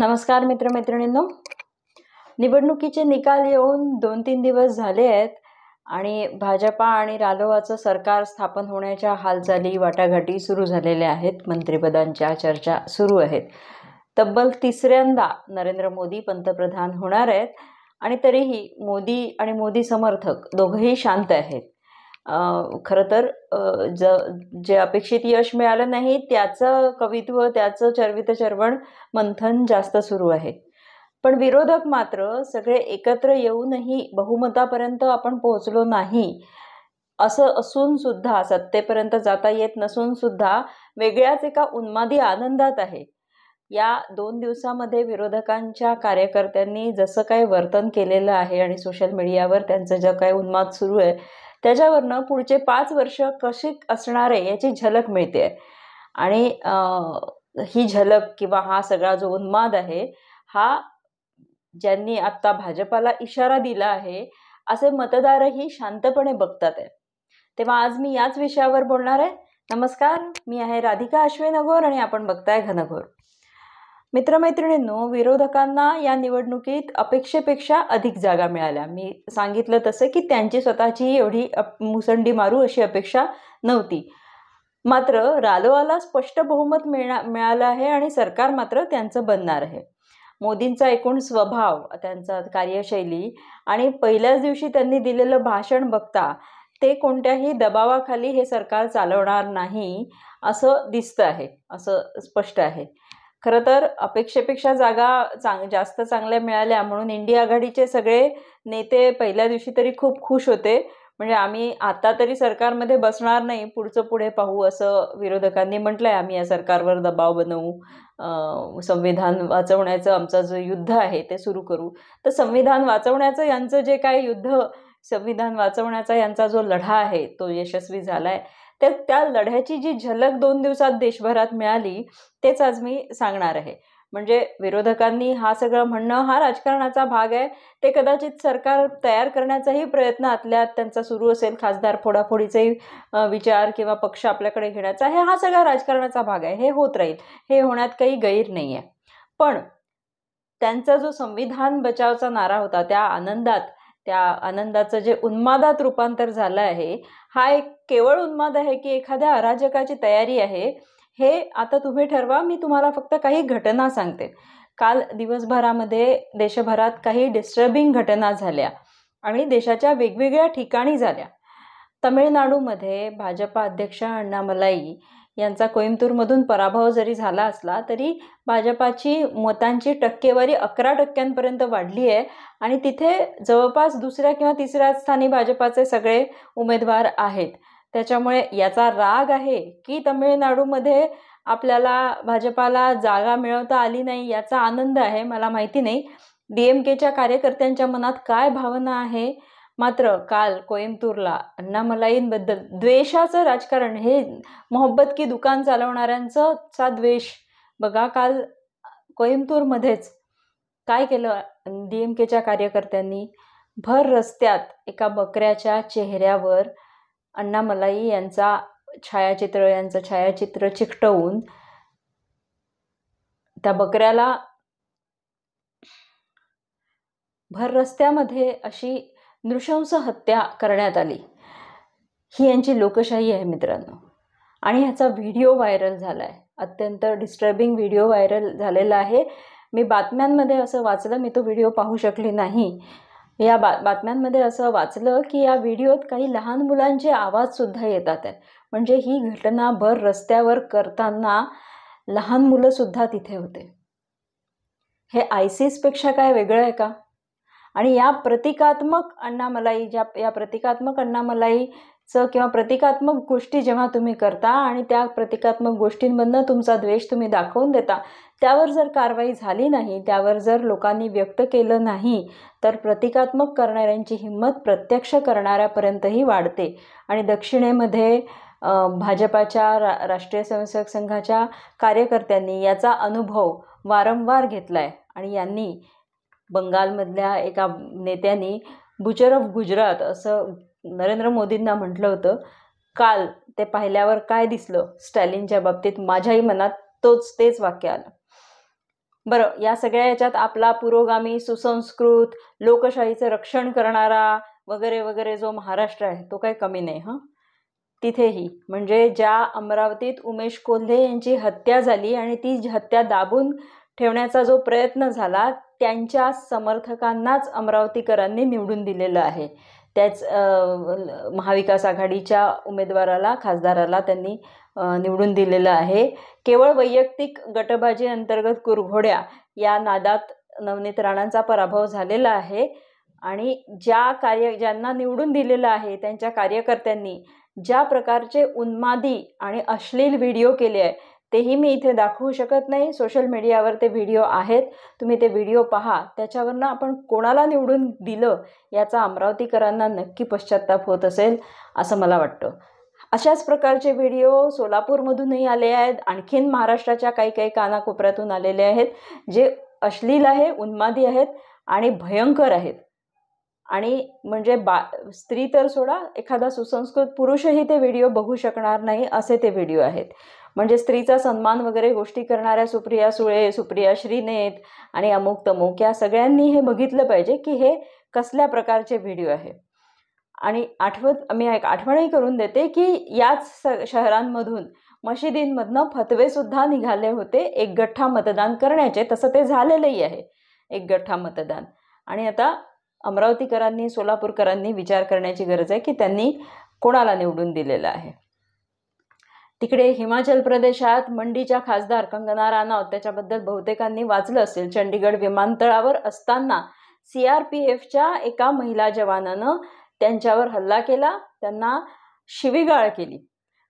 नमस्कार मित्रमैत्रिणींनो, निवडणुकीचे निकाल येऊन 2-3 दिवस झाले आहेत आणि भाजपा आणि रालोआचं सरकार स्थापन होण्याच्या हालचाली वाटाघाटी सुरू झालेल्या आहेत. मंत्रिपदांच्या चर्चा सुरू आहेत. तब्बल तिसऱ्यांदा नरेंद्र मोदी पंतप्रधान होणार आहेत आणि तरीही मोदी आणि मोदी समर्थक दोघंही शांत आहेत. खरं तर जे अपेक्षित यश मिळालं नाही त्याचं कवित्व, त्याचं चर्वितचर्वण मंथन जास्त सुरू आहे. पण विरोधक मात्र सगळे एकत्र येऊनही बहुमतापर्यंत आपण पोहोचलो नाही असं असून सुद्धा, सत्तेपर्यंत जाता येत नसून सुद्धा वेगळ्याच एका उन्मादी आनंदात आहे. या 2 दिवसामध्ये विरोधकांच्या कार्यकर्त्यांनी जसं काही वर्तन केलेलं आहे आणि सोशल मीडियावर त्यांचं जे काही उन्माद सुरू आहे त्याच्यावरनं पुढचे 5 वर्ष कशी असणार आहे याची झलक मिळते. आणि ही झलक किंवा हा सगळा जो उन्माद आहे हा ज्यांनी आता भाजपाला इशारा दिला आहे असे मतदारही शांतपणे बघतात आहे. तेव्हा आज मी याच विषयावर बोलणार आहे. नमस्कार, मी आहे राधिका अश्विन अघोर आणि आपण बघताय घनघोर. मित्रमैत्रिणींनो, विरोधकांना या निवडणुकीत अपेक्षेपेक्षा अधिक जागा मिळाल्या. मी सांगितलं तसं की त्यांची स्वतःची एवढी मुसंडी मारू अशी अपेक्षा नव्हती. मात्र रालोआला स्पष्ट बहुमत मिळालं आहे आणि सरकार मात्र त्यांचं बनणार आहे. मोदींचा एकूण स्वभाव, त्यांचा कार्यशैली आणि पहिल्याच दिवशी त्यांनी दिलेलं भाषण बघता ते कोणत्याही दबावाखाली हे सरकार चालवणार नाही असं दिसतं आहे, असं स्पष्ट आहे. खरं तर अपेक्षेपेक्षा जागा जास्त चांगल्या मिळाल्या म्हणून इंडिया आघाडीचे सगळे नेते पहिल्या दिवशी तरी खूप खुश होते. म्हणजे आम्ही आता तरी सरकारमध्ये बसणार नाही, पुढचं पुढे पाहू असं विरोधकांनी म्हटलंय. आम्ही या सरकारवर दबाव बनवू, संविधान वाचवण्याचं आमचं जे युद्ध आहे ते सुरू करू. तर संविधान वाचवण्याचं यांचं जे काय युद्ध, संविधान वाचवण्याचा यांचा जो लढा आहे तो यशस्वी झालाय. तर त्या लढ्याची जी झलक 2 दिवसात देशभरात मिळाली तेच आज मी सांगणार आहे. म्हणजे विरोधकांनी हा सगळं म्हणणं हा राजकारणाचा भाग आहे. ते कदाचित सरकार तयार करण्याचाही प्रयत्न आतल्यात त्यांचा सुरू असेल, खासदार फोडाफोडीचाही विचार किंवा पक्ष आपल्याकडे घेण्याचा, हा सगळा राजकारणाचा भाग आहे. हे होत राहील, हे होण्यात काही गैर नाही आहे. पण त्यांचा जो संविधान बचावचा नारा होता त्या आनंदाचं जे उन्मादात रूपांतर झालं आहे, हा एक केवळ उन्माद आहे की एखाद्या अराजकाची तयारी आहे हे आता तुम्ही ठरवा. मी तुम्हाला फक्त काही घटना सांगते. काल दिवसभरामध्ये देशभरात काही डिस्टर्बिंग घटना झाल्या आणि देशाच्या वेगवेगळ्या ठिकाणी झाल्या. तमिळनाडूमध्ये भाजपा अध्यक्ष अण्णामलाई यांचा कोइंबतूरमधून पराभव जरी झाला असला तरी भाजपाची मतांची टक्केवारी 11% वाढली आहे आणि तिथे जवळपास 2ऱ्या किंवा 3ऱ्या स्थानी भाजपाचे सगळे उमेदवार आहेत. त्याच्यामुळे याचा राग आहे की तमिळनाडूमध्ये आपल्याला भाजपाला जागा मिळवता आली नाही याचा आनंद आहे, मला माहिती नाही. DMKच्या कार्यकर्त्यांच्या मनात काय भावना आहे. मात्र काल कोइंबतूरला अण्णामलाईंबद्दल द्वेषाचं राजकारण, हे मोहब्बत की दुकान चालवणाऱ्यांचा द्वेष बघा. काल कोइंबतूरमध्येच काय केलं DMKच्या कार्यकर्त्यांनी, भर रस्त्यात एका बकऱ्याच्या चेहऱ्यावर अण्णामलाई यांचं छायाचित्र चिकटवून त्या बकऱ्याला भर रस्त्यामध्ये अशी नृशंस हत्या करण्यात आली. ही यांची लोकशाही आहे मित्रांनो. आणि ह्याचा व्हिडिओ व्हायरल झाला आहे, अत्यंत डिस्टर्बिंग व्हिडिओ व्हायरल झालेला आहे. मी बातम्यांमध्ये असं वाचलं, मी तो व्हिडिओ पाहू शकले नाही. या बातम्यांमध्ये असं वाचलं की या व्हिडिओत काही लहान मुलांचे आवाजसुद्धा येतात आहे. म्हणजे ही घटना भर रस्त्यावर करताना लहान मुलंसुद्धा तिथे होते. हे ISISपेक्षा काय वेगळं आहे का? आणि या प्रतिकात्मक अण्णामलाईचं किंवा प्रतिकात्मक गोष्टी जेव्हा तुम्ही करता आणि त्या प्रतिकात्मक गोष्टींमधनं तुमचा द्वेष तुम्ही दाखवून देता, त्यावर जर कारवाई झाली नाही, त्यावर जर लोकांनी व्यक्त केलं नाही, तर प्रतिकात्मक करणाऱ्यांची हिंमत प्रत्यक्ष करणाऱ्यापर्यंतही वाढते. आणि दक्षिणेमध्ये भाजपाच्या राष्ट्रीय स्वयंसेवक संघाच्या कार्यकर्त्यांनी याचा अनुभव वारंवार घेतला आहे. आणि यांनी बंगालमधल्या एका नेत्यांनी बुचर ऑफ गुजरात असं नरेंद्र मोदींना म्हटलं होतं. काल ते पाहिल्यावर काय दिसलं स्टॅलिनच्या बाबतीत, माझ्याही मनात तेच वाक्य आलं. बरं, या सगळ्या याच्यात आपला पुरोगामी, सुसंस्कृत, लोकशाहीचं रक्षण करणारा वगैरे वगैरे जो महाराष्ट्र आहे तो काही कमी नाही हं. तिथेही म्हणजे ज्या अमरावतीत उमेश कोल्हे यांची हत्या झाली आणि ती हत्या दाबून ठेवण्याचा जो प्रयत्न झाला, त्यांच्या समर्थकांनाच अमरावतीकरांनी निवडून दिलेलं आहे. त्याच महाविकास आघाडीच्या उमेदवाराला, खासदाराला त्यांनी निवडून दिलेलं आहे. केवळ वैयक्तिक गटबाजी अंतर्गत कुरघोड्या या नादात नवनीत राणांचा पराभव झालेला आहे. आणि ज्यांना निवडून दिलेलं आहे त्यांच्या कार्यकर्त्यांनी ज्या प्रकारचे उन्मादी आणि अश्लील व्हिडिओ केले आहे तेही मी इथे दाखवू शकत नाही. सोशल मीडियावर ते व्हिडिओ आहेत, तुम्ही ते व्हिडिओ पहा. त्याच्यावरनं आपण कोणाला निवडून दिलं याचा अमरावतीकरांना नक्की पश्चात्ताप होत असेल असं मला वाटतं. अशाच प्रकारचे व्हिडिओ सोलापूरमधूनही आले आहेत, आणखीन महाराष्ट्राच्या काही काही कानाकोपऱ्यातून आलेले आहेत, जे अश्लील आहे, उन्मादी आहेत आणि भयंकर आहेत. आणि म्हणजे स्त्री तर सोडा, एखादा सुसंस्कृत पुरुषही ते व्हिडिओ बघू शकणार नाही असे ते व्हिडिओ आहेत. म्हणजे स्त्रीचा सन्मान वगैरे गोष्टी करणाऱ्या सुप्रिया सुळे, सुप्रिया श्रीनेत आणि अमुक तमुक या सगळ्यांनी हे बघितलं पाहिजे की हे कसल्या प्रकारचे व्हिडिओ आहे. आणि मी एक आठवणही करून देते की याच शहरांमधून, मशिदींमधनं फतवेसुद्धा निघाले होते एक गठ्ठा मतदान करण्याचे. तसं ते झालेलंही आहे, एक गठ्ठा मतदान. आणि आता अमरावतीकरांनी, सोलापूरकरांनी विचार करण्याची गरज आहे की त्यांनी कोणाला निवडून दिलेलं आहे. तिकडे हिमाचल प्रदेशात मंडीच्या खासदार कंगना राणावत, त्याच्याबद्दल बहुतेकांनी वाचलं असेल. चंडीगड विमानतळावर असताना CRPFच्या एका महिला जवानानं त्यांच्यावर हल्ला केला, त्यांना शिवीगाळ केली.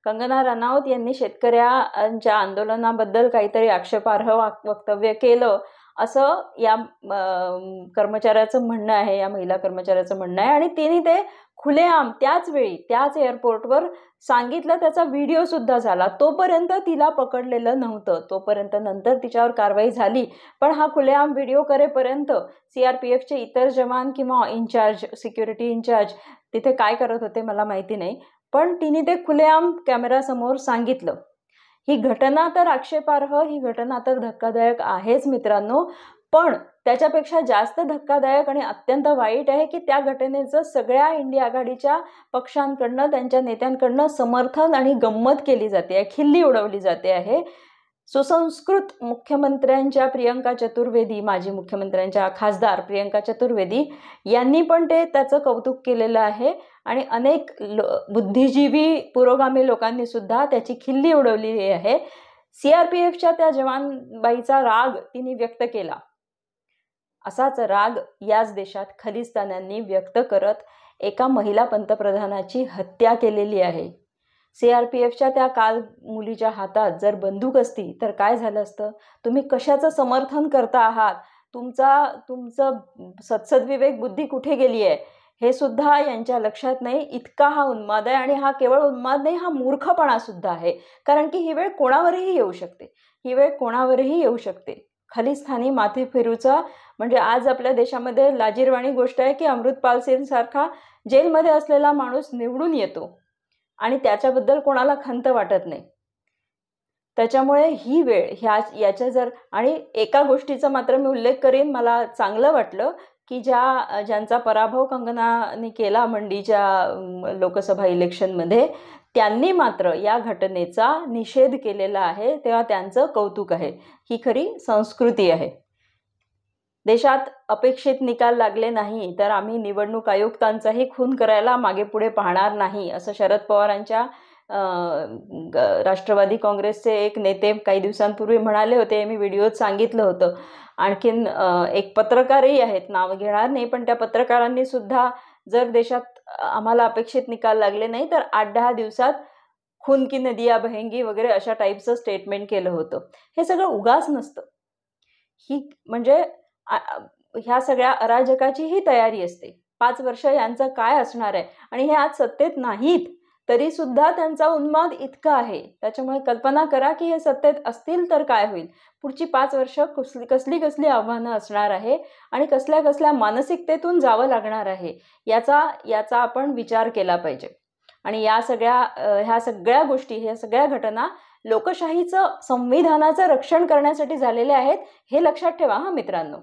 कंगना राणावत यांनी शेतकऱ्यांच्या आंदोलनाबद्दल काहीतरी आक्षेपार्ह वक्तव्य केलं असं या कर्मचाऱ्याचं म्हणणं आहे, या महिला कर्मचाऱ्याचं म्हणणं आहे. आणि तिने ते खुलेआम त्याच वेळी त्याच एअरपोर्टवर सांगितलं, त्याचा व्हिडिओ सुद्धा झाला. तोपर्यंत तिला पकडलेलं नव्हतं, तोपर्यंत नंतर तिच्यावर कारवाई झाली. पण हा खुलेआम व्हिडिओ करेपर्यंत CRPFचे इतर जवान किंवा इन्चार्ज, सिक्युरिटी इन्चार्ज तिथे काय करत होते मला माहिती नाही, पण तिने ते खुलेआम कॅमेरासमोर सांगितलं. ही घटना तर आक्षेपार्ह, ही घटना तर धक्कादायक आहेच मित्रांनो. पण त्याच्यापेक्षा जास्त धक्कादायक आणि अत्यंत वाईट आहे की त्या घटनेचं सगळ्या इंडिया आघाडीच्या पक्षांकडनं, त्यांच्या नेत्यांकडनं समर्थन आणि गंमत केली जाते, खिल्ली उडवली जाते आहे. सुसंस्कृत मुख्यमंत्र्यांच्या प्रियंका चतुर्वेदी, माजी मुख्यमंत्र्यांच्या खासदार प्रियंका चतुर्वेदी यांनी पण त्याचं कौतुक केलेलं आहे. आणि अनेक बुद्धिजीवी पुरोगामी लोकांनी सुद्धा त्याची खिल्ली उडवलेली आहे. CRPFच्या त्या जवानबाईचा राग तिने व्यक्त केला. असाच राग याच देशात खलिस्तान्यांनी व्यक्त करत एका महिला पंतप्रधानाची हत्या केलेली आहे. CRPFच्या त्या काल मुलीच्या हातात जर बंदूक असती तर काय झालं असतं? तुम्ही कशाचं समर्थन करता आहात? तुमचं सत्सद्विवेक बुद्धी कुठे गेली आहे हे सुद्धा यांच्या लक्षात नाही. इतका हा उन्माद आहे. आणि हा केवळ उन्माद नाही, हा मूर्खपणा सुद्धा आहे. कारण की ही वेळ कोणावरही येऊ शकते, ही वेळ कोणावरही येऊ शकते. खलिस्तानी माथे फिरूचा म्हणजे आज आपल्या देशामध्ये लाजिरवाणी गोष्ट आहे की अमृतपाल सिंग सारखा जेलमध्ये असलेला माणूस निवडून येतो आणि त्याच्याबद्दल कोणाला खंत वाटत नाही. त्याच्यामुळे ही वेळ याच्या आणि एका गोष्टीचा मात्र मी उल्लेख करीन, मला चांगलं वाटलं की ज्यांचा पराभव कंगनाने केला मंडीच्या लोकसभा इलेक्शनमध्ये, त्यांनी मात्र या घटनेचा निषेध केलेला आहे, तेव्हा त्यांचं कौतुक आहे. ही खरी संस्कृती आहे. देशात अपेक्षित निकाल लागले नाही तर आम्ही निवडणूक आयुक्तांचाही खून करायला मागे पुढे पाहणार नाही, असं शरद पवारांच्या राष्ट्रवादी काँग्रेसचे एक नेते काही दिवसांपूर्वी म्हणाले होते. मी व्हिडिओत सांगितलं होतं. आणखीन एक पत्रकारही आहेत, नाव घेणार नाही, पण त्या पत्रकारांनी सुद्धा जर देशात आम्हाला अपेक्षित निकाल लागले नाही तर 8-10 दिवसात खून की नदिया बहेंगी वगैरे अशा टाईपचं स्टेटमेंट केलं होतं. हे सगळं उगाच नसतं. ही म्हणजे ह्या सगळ्या अराजकाची ही तयारी असते. 5 वर्ष यांचं काय असणार आहे. आणि हे आज सत्तेत नाहीत तरी सुद्धा त्यांचा उन्माद इतका आहे. त्याच्यामुळे कल्पना करा की हे सत्तेत असतील तर काय होईल. पुढची 5 वर्ष कसली आव्हानं असणार आहे आणि कसल्या मानसिकतेतून जावं लागणार आहे याचा आपण विचार केला पाहिजे. आणि ह्या सगळ्या गोष्टी, ह्या सगळ्या घटना लोकशाहीचं, संविधानाचं रक्षण करण्यासाठी झालेले आहेत, हे लक्षात ठेवा हा मित्रांनो.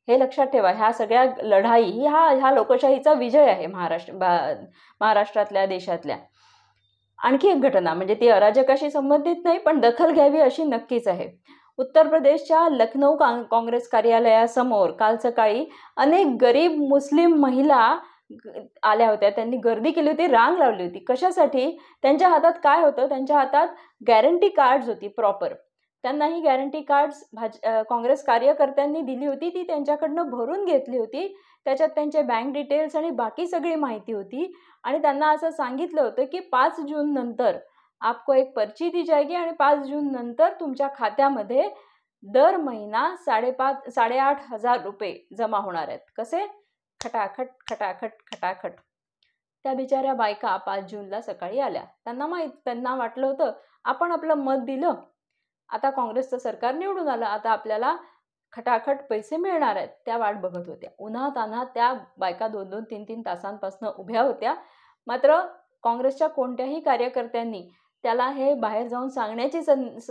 हे लक्षात ठेवा. ह्या सगळ्या लढाई ह्या लोकशाहीचा विजय आहे महाराष्ट्रातल्या, देशातल्या. आणखी एक घटना, म्हणजे ती अराजकाशी संबंधित नाही, पण दखल घ्यावी अशी नक्कीच आहे. उत्तर प्रदेशच्या लखनौ काँग्रेस कार्यालयासमोर काल सकाळी अनेक गरीब मुस्लिम महिला आल्या होत्या. त्यांनी गर्दी केली होती, रांग लावली होती. कशासाठी? त्यांच्या हातात काय होतं? त्यांच्या हातात गॅरंटी कार्ड्स होती प्रॉपर. त्यांना ही गॅरंटी कार्ड्स काँग्रेस कार्यकर्त्यांनी दिली होती. ती त्यांच्याकडनं भरून घेतली होती. त्याच्यात त्यांचे बँक डिटेल्स आणि बाकी सगळी माहिती होती. आणि त्यांना असं सांगितलं होतं की 5 जून नंतर आपको एक पर्ची दी जाएगी आणि 5 जून नंतर तुमच्या खात्यामध्ये दर महिना 8,500 रुपये जमा होणार आहेत. कसे? खटाखट खटाखट खटाखट. त्या बिचाऱ्या बायका 5 जूनला सकाळी आल्या. त्यांना वाटलं होतं आपण आपलं मत दिलं, आता काँग्रेसचं सरकार निवडून आलं, आता आपल्याला खटाखट पैसे मिळणार आहेत. त्या वाट बघत होत्या. उन्हातान्हात त्या बायका 2-2, 3-3 तासांपासून उभ्या होत्या. मात्र काँग्रेसच्या कोणत्याही कार्यकर्त्यांनी त्याला हे बाहेर जाऊन सांगण्याची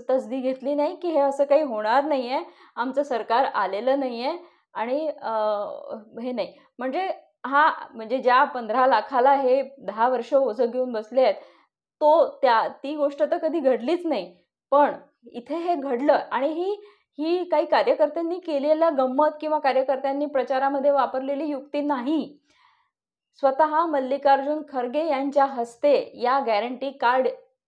तसदी घेतली नाही की हे असं काही होणार नाही आहे, आमचं सरकार आलेलं नाही आहे आणि हे नाही. म्हणजे ज्या 15 लाखाला हे 10 वर्ष ओझं घेऊन बसले आहेत, ती गोष्ट तर कधी घडलीच नाही. पण इथे हे घडलं. आणि ही काही कार्यकर्त्यांनी केलेला गंमत किंवा कार्यकर्त्यांनी प्रचारामध्ये वापरलेली युक्ती नाही. स्वतः मल्लिकार्जुन खरगे यांच्या हस्ते या गॅरंटी कार्ड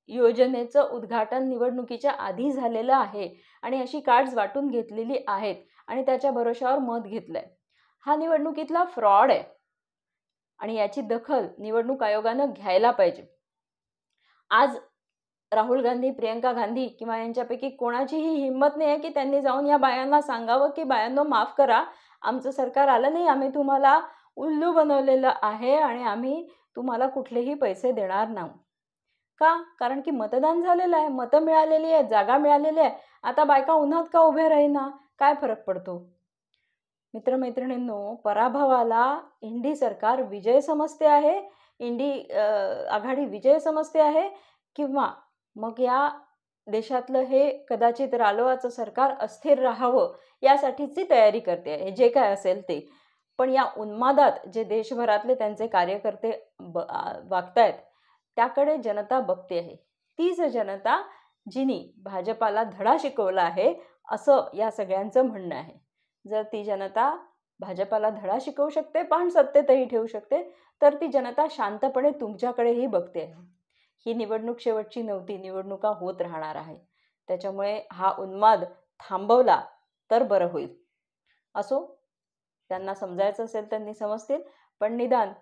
योजनेचं उद्घाटन निवडणुकीच्या आधी झालेलं आहे आणि अशी कार्ड्स वाटून घेतलेली आहेत आणि त्याच्या भरोशावर मत घेतलंय. हा निवडणुकीतला फ्रॉड आहे आणि याची दखल निवडणूक आयोगानं घ्यायला पाहिजे. आज राहुल गांधी, प्रियंका गांधी किंवा यांच्यापैकी कोणाचीही हिंमत नाही आहे की त्यांनी जाऊन या बायांना सांगावं की बायांनो माफ करा, आमचं सरकार आलं नाही, आम्ही तुम्हाला उल्लू बनवलेलं आहे आणि आम्ही तुम्हाला कुठलेही पैसे देणार नाही. का? कारण की मतदान झालेलं आहे, मतं मिळालेली आहेत, जागा मिळालेली आहे. आता बायका उन्हात का उभ्या राहीना? काय फरक पडतो? मित्रमैत्रिणींनो, पराभवाला इंडी सरकार विजय समजते आहे, इंडी आघाडी विजय समजते आहे, किंवा मग या देशातलं हे कदाचित रालोआचं सरकार अस्थिर राहावं यासाठीची तयारी करते आहे, जे काय असेल ते. पण या उन्मादात जे देशभरातले त्यांचे कार्यकर्ते वागतायत त्याकडे जनता बघते आहे. तीच जनता जिनी भाजपाला धडा शिकवला आहे असं या सगळ्यांचं म्हणणं आहे. जर ती जनता भाजपाला धडा शिकवू शकते पण सत्तेतही ठेवू शकते, तर ती जनता शांतपणे तुमच्याकडेही बघते आहे. ही निवडणूक शेवटची नव्हती, निवडणुका होत राहणार आहे. त्याच्यामुळे हा उन्माद थांबवला तर बरं होईल. असो, त्यांना समजायचं असेल त्यांनी समजतील, पण निदान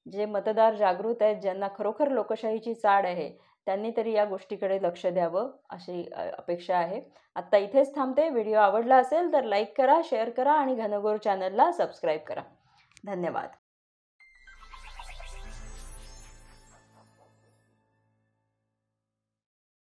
जे मतदार जागृत आहेत, ज्यांना खरोखर लोकशाहीची चाड आहे, त्यांनी तरी या गोष्टीकडे लक्ष द्यावं अशी अपेक्षा आहे. आत्ता इथेच थांबते. व्हिडिओ आवडला असेल तर लाईक करा, शेअर करा आणि घनघोर चॅनलला सबस्क्राईब करा. धन्यवाद.